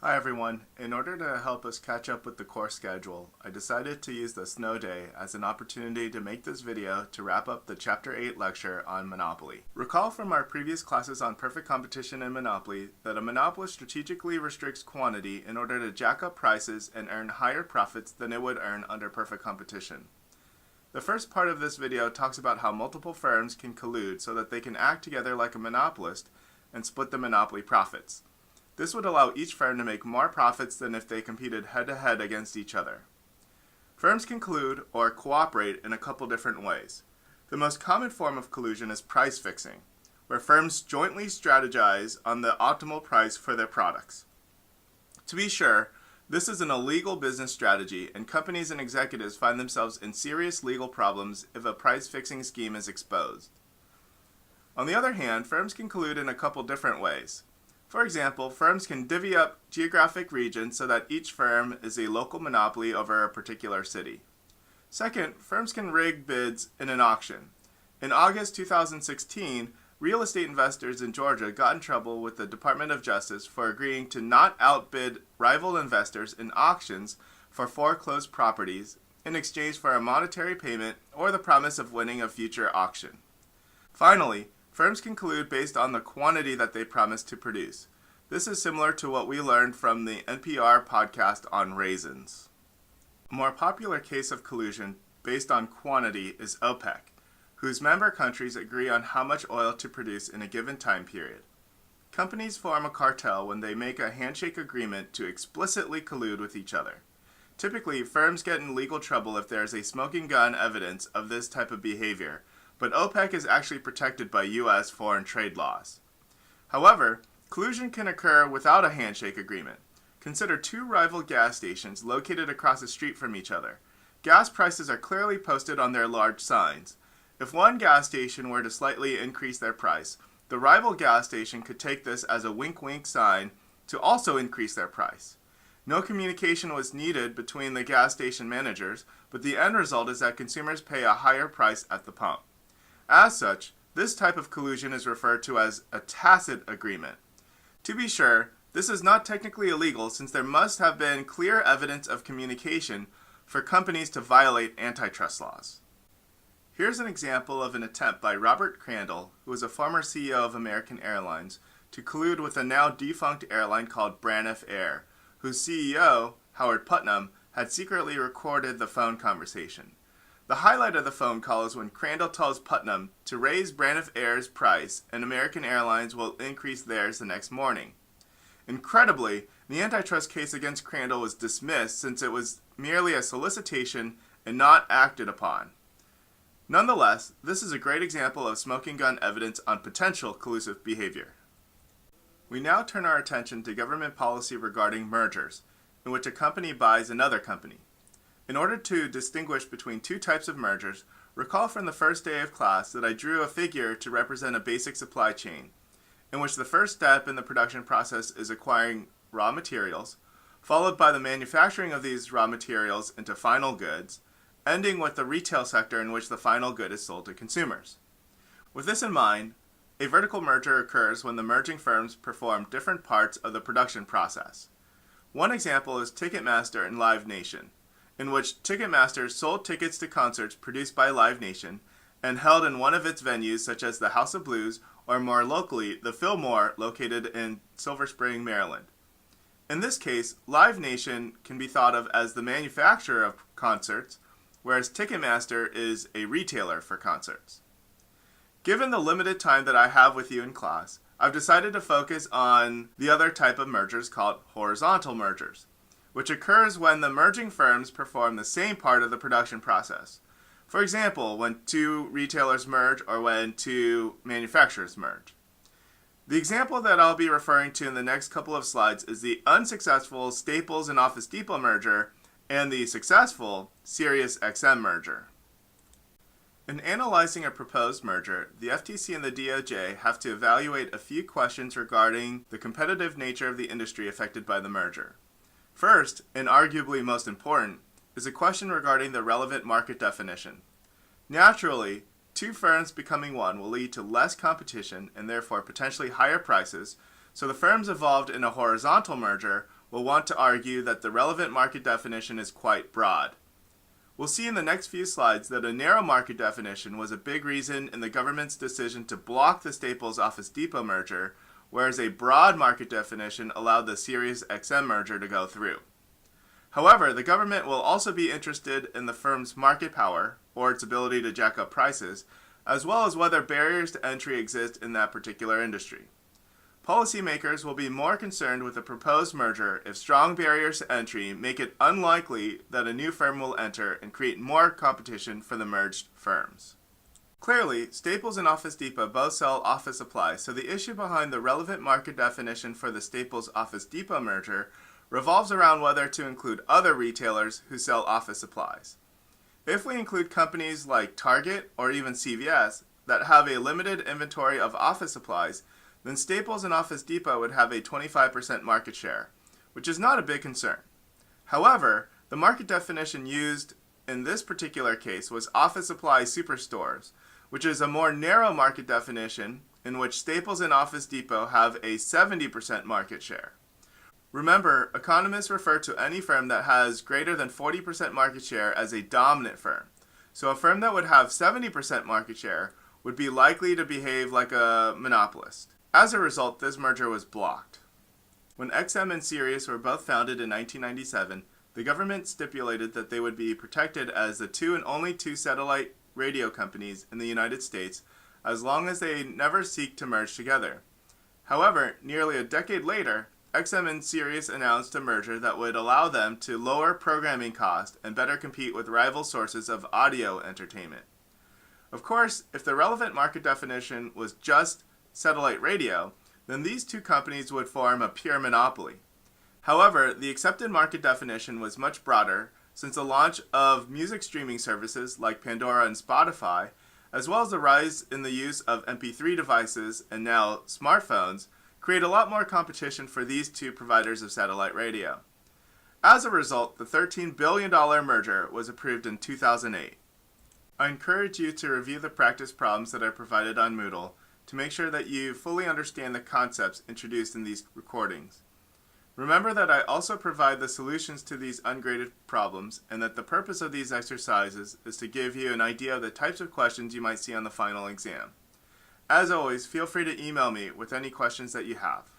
Hi everyone. In order to help us catch up with the course schedule, I decided to use the snow day as an opportunity to make this video to wrap up the Chapter 8 lecture on monopoly. Recall from our previous classes on perfect competition and monopoly that a monopolist strategically restricts quantity in order to jack up prices and earn higher profits than it would earn under perfect competition. The first part of this video talks about how multiple firms can collude so that they can act together like a monopolist and split the monopoly profits. This would allow each firm to make more profits than if they competed head-to-head against each other. Firms can collude or cooperate in a couple different ways. The most common form of collusion is price fixing, where firms jointly strategize on the optimal price for their products. To be sure, this is an illegal business strategy, and companies and executives find themselves in serious legal problems if a price-fixing scheme is exposed. On the other hand, firms can collude in a couple different ways. For example, firms can divvy up geographic regions so that each firm is a local monopoly over a particular city. Second, firms can rig bids in an auction. In August 2016, real estate investors in Georgia got in trouble with the Department of Justice for agreeing to not outbid rival investors in auctions for foreclosed properties in exchange for a monetary payment or the promise of winning a future auction. Finally, firms can collude based on the quantity that they promise to produce. This is similar to what we learned from the NPR podcast on raisins. A more popular case of collusion based on quantity is OPEC, whose member countries agree on how much oil to produce in a given time period. Companies form a cartel when they make a handshake agreement to explicitly collude with each other. Typically, firms get in legal trouble if there is a smoking gun evidence of this type of behavior, but OPEC is actually protected by U.S. foreign trade laws. However, collusion can occur without a handshake agreement. Consider two rival gas stations located across the street from each other. Gas prices are clearly posted on their large signs. If one gas station were to slightly increase their price, the rival gas station could take this as a wink-wink sign to also increase their price. No communication was needed between the gas station managers, but the end result is that consumers pay a higher price at the pump. As such, this type of collusion is referred to as a tacit agreement. To be sure, this is not technically illegal since there must have been clear evidence of communication for companies to violate antitrust laws. Here's an example of an attempt by Robert Crandall, who was a former CEO of American Airlines, to collude with a now defunct airline called Braniff Air, whose CEO, Howard Putnam, had secretly recorded the phone conversation. The highlight of the phone call is when Crandall tells Putnam to raise Braniff Air's price and American Airlines will increase theirs the next morning. Incredibly, the antitrust case against Crandall was dismissed since it was merely a solicitation and not acted upon. Nonetheless, this is a great example of smoking gun evidence on potential collusive behavior. We now turn our attention to government policy regarding mergers, in which a company buys another company. In order to distinguish between two types of mergers, recall from the first day of class that I drew a figure to represent a basic supply chain, in which the first step in the production process is acquiring raw materials, followed by the manufacturing of these raw materials into final goods, ending with the retail sector in which the final good is sold to consumers. With this in mind, a vertical merger occurs when the merging firms perform different parts of the production process. One example is Ticketmaster and Live Nation, in which Ticketmaster sold tickets to concerts produced by Live Nation and held in one of its venues such as the House of Blues or more locally the Fillmore located in Silver Spring, Maryland. In this case, Live Nation can be thought of as the manufacturer of concerts, whereas Ticketmaster is a retailer for concerts. Given the limited time that I have with you in class, I've decided to focus on the other type of mergers called horizontal mergers, which occurs when the merging firms perform the same part of the production process. For example, when two retailers merge or when two manufacturers merge. The example that I'll be referring to in the next couple of slides is the unsuccessful Staples and Office Depot merger and the successful Sirius merger. In analyzing a proposed merger, the FTC and the DOJ have to evaluate a few questions regarding the competitive nature of the industry affected by the merger. First, and arguably most important, is a question regarding the relevant market definition. Naturally, two firms becoming one will lead to less competition and therefore potentially higher prices, so the firms involved in a horizontal merger will want to argue that the relevant market definition is quite broad. We'll see in the next few slides that a narrow market definition was a big reason in the government's decision to block the Staples Office Depot merger, whereas a broad market definition allowed the Sirius XM merger to go through. However, the government will also be interested in the firm's market power, or its ability to jack up prices, as well as whether barriers to entry exist in that particular industry. Policymakers will be more concerned with the proposed merger if strong barriers to entry make it unlikely that a new firm will enter and create more competition for the merged firms. Clearly, Staples and Office Depot both sell office supplies, so the issue behind the relevant market definition for the Staples Office Depot merger revolves around whether to include other retailers who sell office supplies. If we include companies like Target or even CVS that have a limited inventory of office supplies, then Staples and Office Depot would have a 25% market share, which is not a big concern. However, the market definition used in this particular case was office supply superstores, which is a more narrow market definition in which Staples and Office Depot have a 70% market share. Remember, economists refer to any firm that has greater than 40% market share as a dominant firm. So a firm that would have 70% market share would be likely to behave like a monopolist. As a result, this merger was blocked. When XM and Sirius were both founded in 1997, the government stipulated that they would be protected as the two and only two satellite radio companies in the United States as long as they never seek to merge together. However, nearly a decade later, XM and Sirius announced a merger that would allow them to lower programming costs and better compete with rival sources of audio entertainment. Of course, if the relevant market definition was just satellite radio, then these two companies would form a pure monopoly. However, the accepted market definition was much broader since the launch of music streaming services like Pandora and Spotify, as well as the rise in the use of MP3 devices and now smartphones, create a lot more competition for these two providers of satellite radio. As a result, the $13 billion merger was approved in 2008. I encourage you to review the practice problems that I provided on Moodle to make sure that you fully understand the concepts introduced in these recordings. Remember that I also provide the solutions to these ungraded problems and that the purpose of these exercises is to give you an idea of the types of questions you might see on the final exam. As always, feel free to email me with any questions that you have.